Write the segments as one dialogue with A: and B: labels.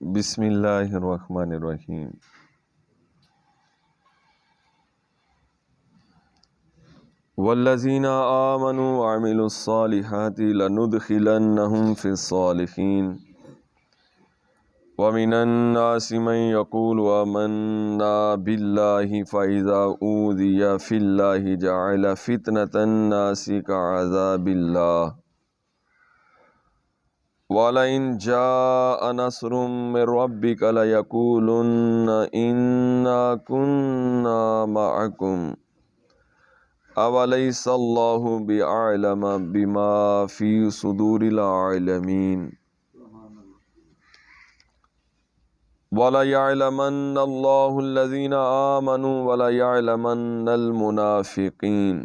A: بسم اللہ الرحمن الرحیم۔ والذین آمنوا وعملوا الصالحات لندخلنهم فی الصالحین ومن الناس من یقول آمنا باللہ فإذا اوذی فی اللہ جعل فتنة الناس كعذاب اللہ وَلَئِنْ جَاءَ نَصْرٌ مِّن رَّبِّكَ لَيَقُولُنَّ إِنَّا كُنَّا مَعَكُمْ أَوَلَيْسَ اللَّهُ بِأَعْلَمَ بِمَا فِي صُدُورِ الْعَالَمِينَ وَلَيَعْلَمَنَّ اللَّهُ الَّذِينَ آمَنُوا وَلَيَعْلَمَنَّ الْمُنَافِقِينَ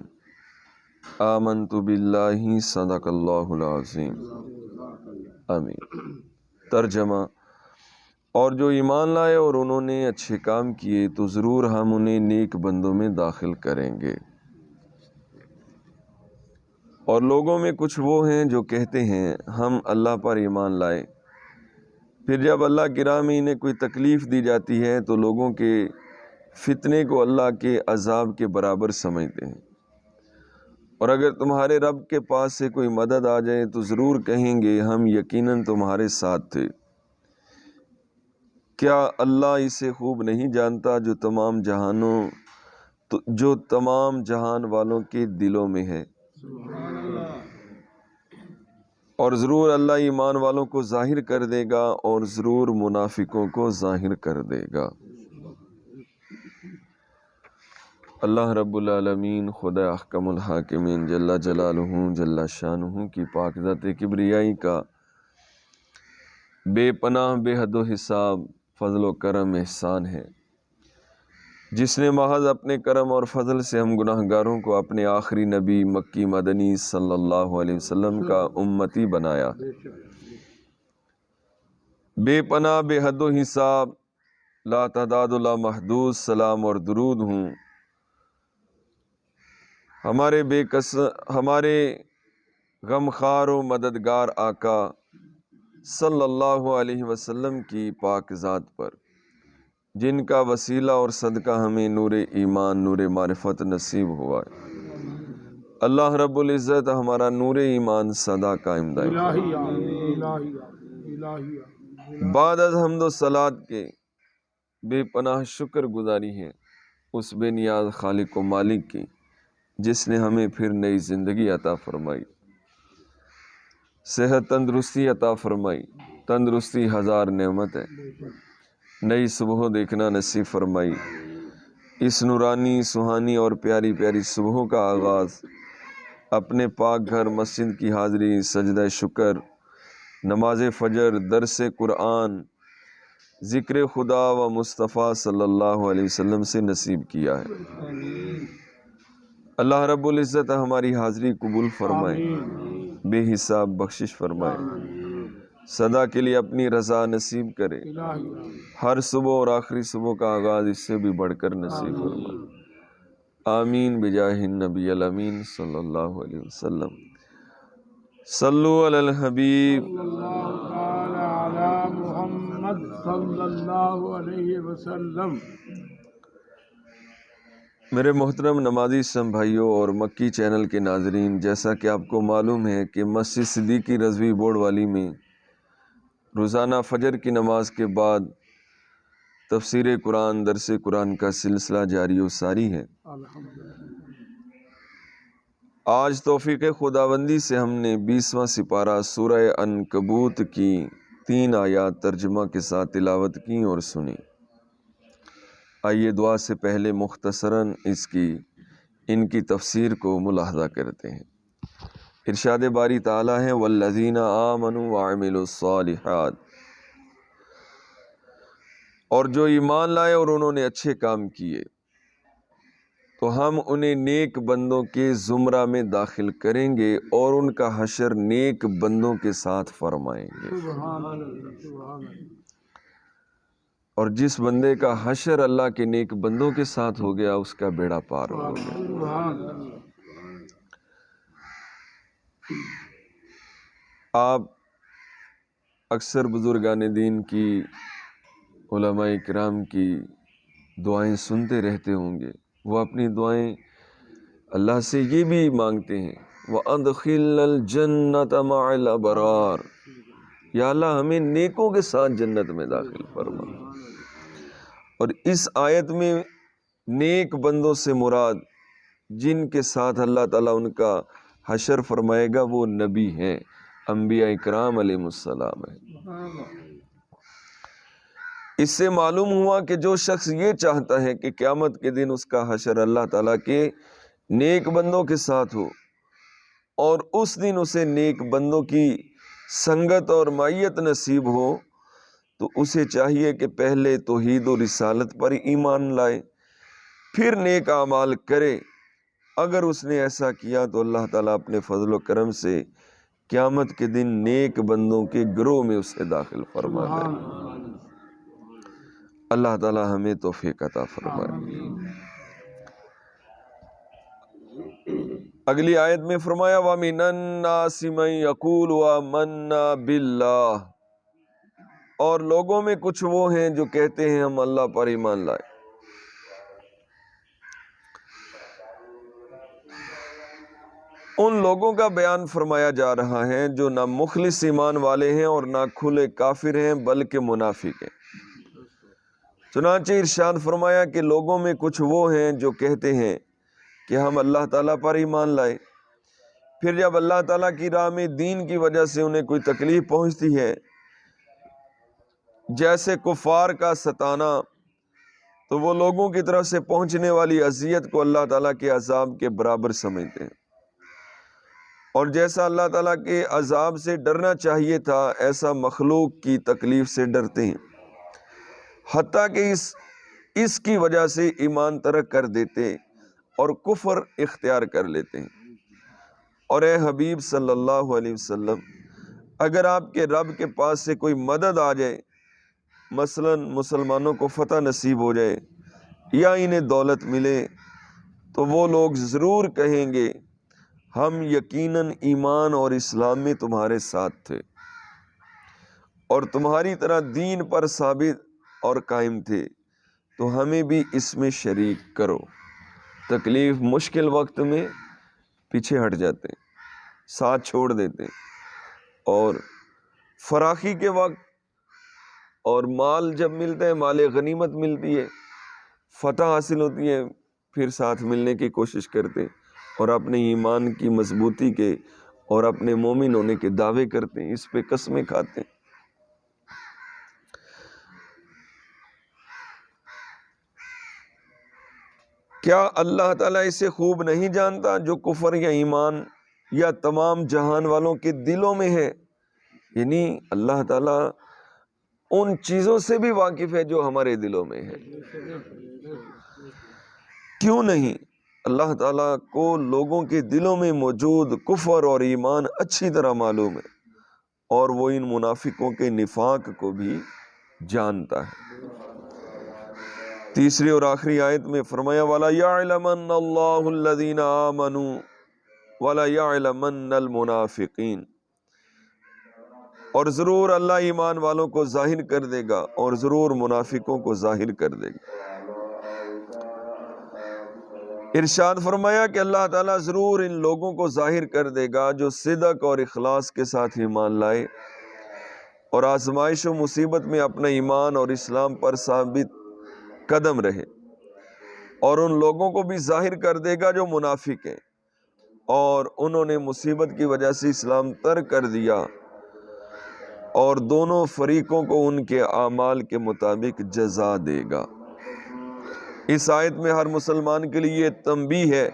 A: آمنت باللہ صدق اللہ العظیم۔ آمین۔ ترجمہ: اور جو ایمان لائے اور انہوں نے اچھے کام کیے تو ضرور ہم انہیں نیک بندوں میں داخل کریں گے۔ اور لوگوں میں کچھ وہ ہیں جو کہتے ہیں ہم اللہ پر ایمان لائے، پھر جب اللہ کی راہ میں انہیں کوئی تکلیف دی جاتی ہے تو لوگوں کے فتنے کو اللہ کے عذاب کے برابر سمجھتے ہیں، اور اگر تمہارے رب کے پاس سے کوئی مدد آ جائے تو ضرور کہیں گے ہم یقیناً تمہارے ساتھ تھے۔ کیا اللہ اسے خوب نہیں جانتا جو تمام جہان والوں کے دلوں میں ہے؟ اور ضرور اللہ ایمان والوں کو ظاہر کر دے گا اور ضرور منافقوں کو ظاہر کر دے گا۔ اللہ رب العالمین خدا احکم الحاکمین جل جلالہ جل شانہ کی پاک ذات کبریائی کا بے پناہ بے حد و حساب فضل و کرم احسان ہے، جس نے محض اپنے کرم اور فضل سے ہم گناہ گاروں کو اپنے آخری نبی مکی مدنی صلی اللہ علیہ وسلم کا امتی بنایا۔ بے پناہ بے حد و حساب لا تعداد و لا محدود سلام اور درود ہوں ہمارے غمخوار و مددگار آقا صلی اللہ علیہ وسلم کی پاک ذات پر، جن کا وسیلہ اور صدقہ ہمیں نور ایمان نور معرفت نصیب ہوا ہے۔ اللہ رب العزت ہمارا نور ایمان سدا قائم دائم۔ بعد از حمد و صلات کے بے پناہ شکر گزاری ہے اس بے نیاز خالق و مالک کی جس نے ہمیں پھر نئی زندگی عطا فرمائی، صحت تندرستی عطا فرمائی۔ تندرستی ہزار نعمت ہے، نئی صبح دیکھنا نصیب فرمائی۔ اس نورانی سہانی اور پیاری پیاری صبح کا آغاز اپنے پاک گھر مسجد کی حاضری، سجدہ شکر، نماز فجر، درس قرآن، ذکر خدا و مصطفیٰ صلی اللہ علیہ وسلم سے نصیب کیا ہے۔ اللہ رب العزت ہماری حاضری قبول فرمائے، بے حساب بخشش فرمائے، سدا کے لیے اپنی رضا نصیب کرے۔ ہر صبح اور آخری صبح کا آغاز اس سے بھی بڑھ کر نصیب فرمائے۔ آمین بجاہ النبی الامین صلی اللہ علیہ وسلم۔ صلو علی الحبیب
B: محمد صلی اللہ علیہ وسلم۔
A: میرے محترم نمازی اسلام بھائیوں اور مکی چینل کے ناظرین، جیسا کہ آپ کو معلوم ہے کہ مسجد صدیقی رضوی بورڈ والی میں روزانہ فجر کی نماز کے بعد تفسیر قرآن، درس قرآن کا سلسلہ جاری و ساری ہے۔ آج توفیق خداوندی سے ہم نے 20واں سپارہ سورہ عنکبوت کی 3 آیات ترجمہ کے ساتھ تلاوت کی اور سنی۔ آئیے دعا سے پہلے مختصراً ان کی تفسیر کو ملاحظہ کرتے ہیں۔ ارشاد باری تعالیٰ ہے والذین آمنوا وعملوا الصالحات، اور جو ایمان لائے اور انہوں نے اچھے کام کیے تو ہم انہیں نیک بندوں کے زمرہ میں داخل کریں گے اور ان کا حشر نیک بندوں کے ساتھ فرمائیں گے۔ اور جس بندے کا حشر اللہ کے نیک بندوں کے ساتھ ہو گیا اس کا بیڑا پار ہو گیا۔ آپ اکثر بزرگان دین کی، علماء کرام کی دعائیں سنتے رہتے ہوں گے، وہ اپنی دعائیں اللہ سے یہ بھی مانگتے ہیں وَأَدْخِلْنَا الْجَنَّةَ مَعَ الْأَبْرَارِ، یا اللہ ہمیں نیکوں کے ساتھ جنت میں داخل فرما۔ اور اس آیت میں نیک بندوں سے مراد جن کے ساتھ اللہ تعالیٰ ان کا حشر فرمائے گا وہ نبی ہیں، انبیاء اکرام علیہ السلام ہیں۔ اس سے معلوم ہوا کہ جو شخص یہ چاہتا ہے کہ قیامت کے دن اس کا حشر اللہ تعالیٰ کے نیک بندوں کے ساتھ ہو، اور اس دن اسے نیک بندوں کی سنگت اور معیت نصیب ہو، تو اسے چاہیے کہ پہلے توحید و رسالت پر ایمان لائے، پھر نیک اعمال کرے۔ اگر اس نے ایسا کیا تو اللہ تعالیٰ اپنے فضل و کرم سے قیامت کے دن نیک بندوں کے گروہ میں اسے داخل فرما دے۔ اللہ تعالیٰ ہمیں توفیق عطا فرمائے۔ اگلی آیت میں فرمایا وَمِنَ النَّاسِ مَن يَقُولُ آمَنَّا بِاللَّهِ، اور لوگوں میں کچھ وہ ہیں جو کہتے ہیں ہم اللہ پر ایمان لائے۔ ان لوگوں کا بیان فرمایا جا رہا ہے جو نہ مخلص ایمان والے ہیں اور نہ کھلے کافر ہیں بلکہ منافق ہیں۔ چنانچہ ارشاد فرمایا کہ لوگوں میں کچھ وہ ہیں جو کہتے ہیں کہ ہم اللہ تعالیٰ پر ایمان لائے، پھر جب اللہ تعالیٰ کی راہ میں دین کی وجہ سے انہیں کوئی تکلیف پہنچتی ہے، جیسے کفار کا ستانا، تو وہ لوگوں کی طرف سے پہنچنے والی اذیت کو اللہ تعالیٰ کے عذاب کے برابر سمجھتے ہیں، اور جیسا اللہ تعالیٰ کے عذاب سے ڈرنا چاہیے تھا ایسا مخلوق کی تکلیف سے ڈرتے ہیں، حتیٰ کہ اس کی وجہ سے ایمان ترک کر دیتے اور کفر اختیار کر لیتے ہیں۔ اور اے حبیب صلی اللہ علیہ وسلم، اگر آپ کے رب کے پاس سے کوئی مدد آ جائے، مثلا مسلمانوں کو فتح نصیب ہو جائے یا انہیں دولت ملے، تو وہ لوگ ضرور کہیں گے ہم یقیناً ایمان اور اسلام میں تمہارے ساتھ تھے اور تمہاری طرح دین پر ثابت اور قائم تھے، تو ہمیں بھی اس میں شریک کرو۔ تکلیف مشکل وقت میں پیچھے ہٹ جاتے ہیں، ساتھ چھوڑ دیتے ہیں، اور فراخی کے وقت اور مال جب ملتا ہے، مال غنیمت ملتی ہے، فتح حاصل ہوتی ہے، پھر ساتھ ملنے کی کوشش کرتے ہیں اور اپنے ایمان کی مضبوطی کے اور اپنے مومن ہونے کے دعوے کرتے ہیں، اس پہ قسمیں کھاتے ہیں۔ کیا اللہ تعالیٰ اسے خوب نہیں جانتا جو کفر یا ایمان یا تمام جہان والوں کے دلوں میں ہے؟ یعنی اللہ تعالیٰ ان چیزوں سے بھی واقف ہے جو ہمارے دلوں میں ہے۔ کیوں نہیں؟ اللہ تعالیٰ کو لوگوں کے دلوں میں موجود کفر اور ایمان اچھی طرح معلوم ہے، اور وہ ان منافقوں کے نفاق کو بھی جانتا ہے۔ تیسری اور آخری آیت میں فرمایا وَلَا يَعْلَمَنَّ اللَّهُ الَّذِينَ آمَنُوا وَلَا يَعْلَمَنَّ الْمُنَافِقِينَ، اور ضرور اللہ ایمان والوں کو ظاہر کر دے گا اور ضرور منافقوں کو ظاہر کر دے گا۔ ارشاد فرمایا کہ اللہ تعالیٰ ضرور ان لوگوں کو ظاہر کر دے گا جو صدق اور اخلاص کے ساتھ ایمان لائے اور آزمائش و مصیبت میں اپنا ایمان اور اسلام پر ثابت قدم رہے، اور ان لوگوں کو بھی ظاہر کر دے گا جو منافق ہیں اور انہوں نے مصیبت کی وجہ سے اسلام ترک کر دیا، اور دونوں فریقوں کو ان کے اعمال کے مطابق جزا دے گا۔ اس آیت میں ہر مسلمان کے لیے یہ تنبیہ ہے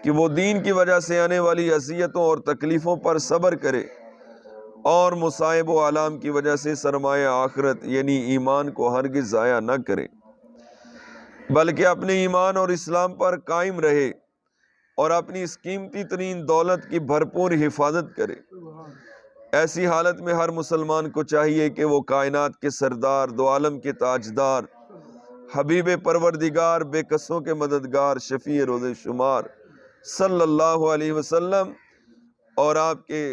A: کہ وہ دین کی وجہ سے آنے والی اذیتوں اور تکلیفوں پر صبر کرے اور مصائب و آلام کی وجہ سے سرمایہ آخرت یعنی ایمان کو ہرگز ضائع نہ کرے، بلکہ اپنے ایمان اور اسلام پر قائم رہے اور اپنی اس قیمتی ترین دولت کی بھرپور حفاظت کرے۔ ایسی حالت میں ہر مسلمان کو چاہیے کہ وہ کائنات کے سردار، دو عالم کے تاجدار، حبیب پروردگار، بے کسوں کے مددگار، شفیع روز شمار صلی اللہ علیہ وسلم اور آپ کے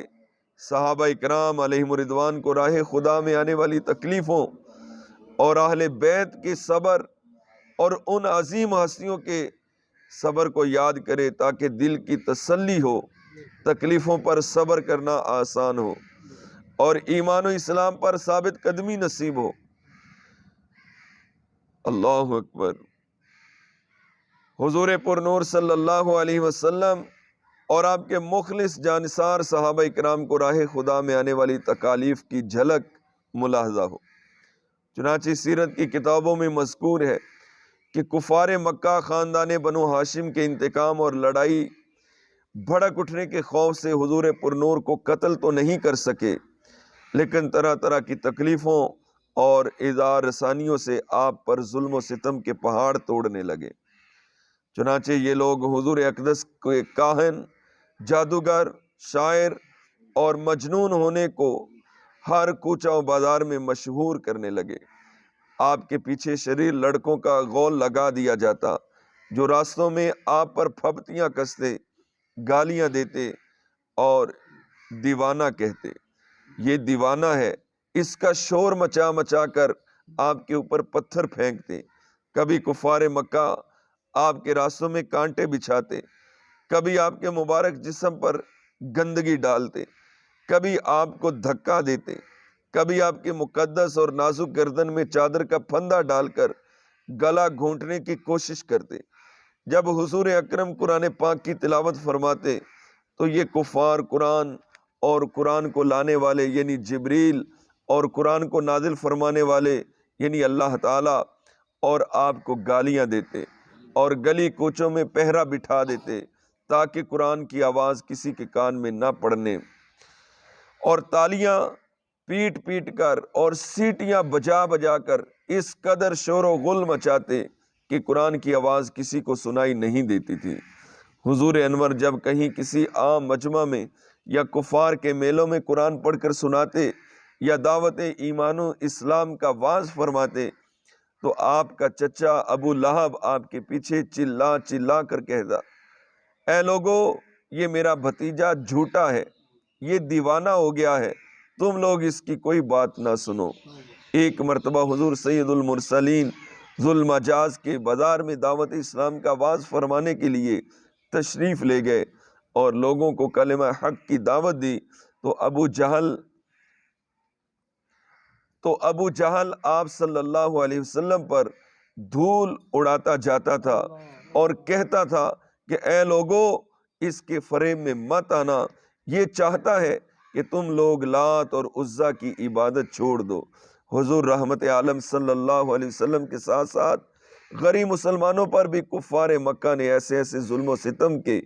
A: صحابہ اکرام علیہم رضوان کو راہ خدا میں آنے والی تکلیفوں اور اہل بیت کے صبر اور ان عظیم ہستیوں کے صبر کو یاد کرے تاکہ دل کی تسلی ہو، تکلیفوں پر صبر کرنا آسان ہو اور ایمان و اسلام پر ثابت قدمی نصیب ہو۔ اللہ اکبر۔ حضور پر نور صلی اللہ علیہ وسلم اور آپ کے مخلص جانثار صحابہ اکرام کو راہ خدا میں آنے والی تکالیف کی جھلک ملاحظہ ہو۔ چنانچہ سیرت کی کتابوں میں مذکور ہے کہ کفار مکہ خاندان بنو ہاشم کے انتقام اور لڑائی بھڑک اٹھنے کے خوف سے حضور پر نور کو قتل تو نہیں کر سکے، لیکن طرح طرح کی تکلیفوں اور اعزار رسانیوں سے آپ پر ظلم و ستم کے پہاڑ توڑنے لگے۔ چنانچہ یہ لوگ حضور اقدس کے کاہن، جادوگر، شاعر اور مجنون ہونے کو ہر کوچہ و بازار میں مشہور کرنے لگے۔ آپ کے پیچھے شریر لڑکوں کا غول لگا دیا جاتا جو راستوں میں آپ پر پھپتیاں کستے، گالیاں دیتے اور دیوانہ کہتے۔ یہ دیوانہ ہے، اس کا شور مچا مچا کر آپ کے اوپر پتھر پھینکتے۔ کبھی کفار مکہ آپ کے راستوں میں کانٹے بچھاتے، کبھی آپ کے مبارک جسم پر گندگی ڈالتے، کبھی آپ کو دھکا دیتے، کبھی آپ کے مقدس اور نازک گردن میں چادر کا پھندا ڈال کر گلا گھونٹنے کی کوشش کرتے۔ جب حضور اکرم قرآن پاک کی تلاوت فرماتے تو یہ کفار قرآن اور قرآن کو لانے والے یعنی جبریل اور قرآن کو نازل فرمانے والے یعنی اللہ تعالی اور آپ کو گالیاں دیتے اور گلی کوچوں میں پہرا بٹھا دیتے تاکہ قرآن کی آواز کسی کے کان میں نہ پڑنے، اور تالیاں پیٹ پیٹ کر اور سیٹیاں بجا بجا کر اس قدر شور و غل مچاتے کہ قرآن کی آواز کسی کو سنائی نہیں دیتی تھی۔ حضور انور جب کہیں کسی عام مجمع میں یا کفار کے میلوں میں قرآن پڑھ کر سناتے یا دعوت ایمان و اسلام کا وعظ فرماتے تو آپ کا چچا ابو لہب آپ کے پیچھے چلا چلا کر کہتا، اے لوگو، یہ میرا بھتیجا جھوٹا ہے، یہ دیوانہ ہو گیا ہے، تم لوگ اس کی کوئی بات نہ سنو۔ ایک مرتبہ حضور سید المرسلین ذو المجاز کے بازار میں دعوت اسلام کا وعظ فرمانے کے لیے تشریف لے گئے اور لوگوں کو کلمہ حق کی دعوت دی تو ابو جہل آپ صلی اللہ علیہ وسلم پر دھول اڑاتا جاتا تھا اور کہتا تھا کہ اے لوگو، اس کے فریب میں مت آنا، یہ چاہتا ہے کہ تم لوگ لات اور عزا کی عبادت چھوڑ دو۔ حضور رحمت عالم صلی اللہ علیہ وسلم کے ساتھ ساتھ غریب مسلمانوں پر بھی کفار مکہ نے ایسے ایسے ظلم و ستم کے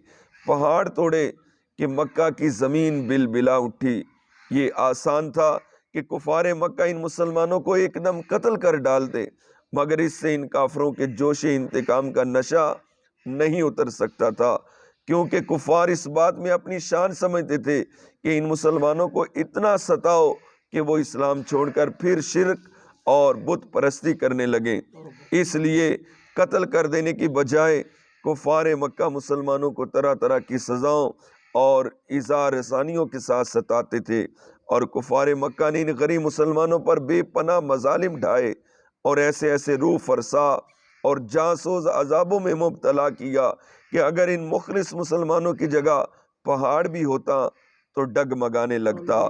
A: پہاڑ توڑے کہ مکہ کی زمین بلبلا اٹھی۔ یہ آسان تھا کہ کفار مکہ ان مسلمانوں کو ایک دم قتل کر ڈالتے، مگر اس سے ان کافروں کے جوش انتقام کا نشہ نہیں اتر سکتا تھا، کیونکہ کفار اس بات میں اپنی شان سمجھتے تھے کہ ان مسلمانوں کو اتنا ستاؤ کہ وہ اسلام چھوڑ کر پھر شرک اور بت پرستی کرنے لگیں۔ اس لیے قتل کر دینے کی بجائے کفار مکہ مسلمانوں کو طرح طرح کی سزاؤں اور ایذا رسانیوں کے ساتھ ستاتے تھے، اور کفار مکہ نے ان غریب مسلمانوں پر بے پناہ مظالم ڈھائے اور ایسے ایسے روح فرسا اور جانسوز عذابوں میں مبتلا کیا کہ اگر ان مخلص مسلمانوں کی جگہ پہاڑ بھی ہوتا تو ڈگمگانے لگتا۔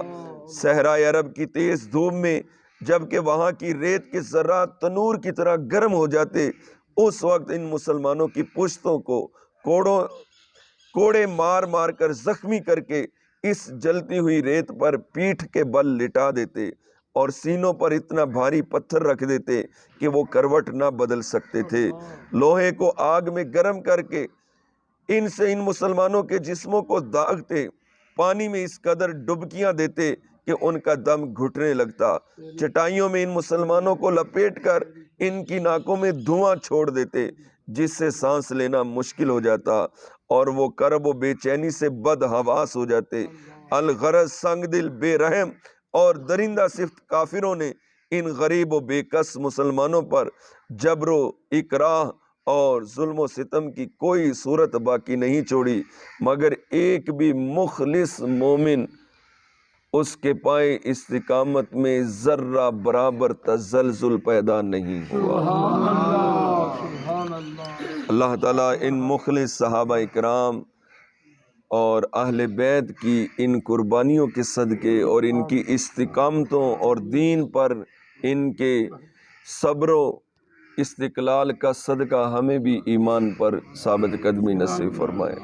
A: صحرائے عرب کی تیز دھوپ میں جبکہ وہاں کی ریت کے ذرات تنور کی طرح گرم ہو جاتے، اس وقت ان مسلمانوں کی پشتوں کو کوڑے مار مار کر زخمی کر کے اس جلتی ہوئی ریت پر پیٹھ کے بل لٹا دیتے اور سینوں پر اتنا بھاری پتھر رکھ دیتے کہ وہ کروٹ نہ بدل سکتے تھے۔ لوہے کو آگ میں گرم کر کے ان مسلمانوں کے جسموں کو داغتے، پانی میں اس قدر ڈبکیاں دیتے کہ ان کا دم گھٹنے لگتا، چٹائیوں میں ان مسلمانوں کو لپیٹ کر ان کی ناکوں میں دھواں چھوڑ دیتے جس سے سانس لینا مشکل ہو جاتا اور وہ کرب و بے چینی سے بد حواس ہو جاتے۔ الغرض سنگ دل، بے رحم اور درندہ صفت کافروں نے ان غریب و بے کس مسلمانوں پر جبر و اکراہ اور ظلم و ستم کی کوئی صورت باقی نہیں چھوڑی، مگر ایک بھی مخلص مومن اس کے پائے استقامت میں ذرہ برابر تزلزل پیدا نہیں ہوا۔
B: سبحان اللہ، سبحان اللہ۔
A: اللہ تعالیٰ ان مخلص صحابہ کرام اور اہل بیت کی ان قربانیوں کے صدقے اور ان کی استقامتوں اور دین پر ان کے صبر و استقلال کا صدقہ ہمیں بھی ایمان پر ثابت قدمی نصیب فرمائے۔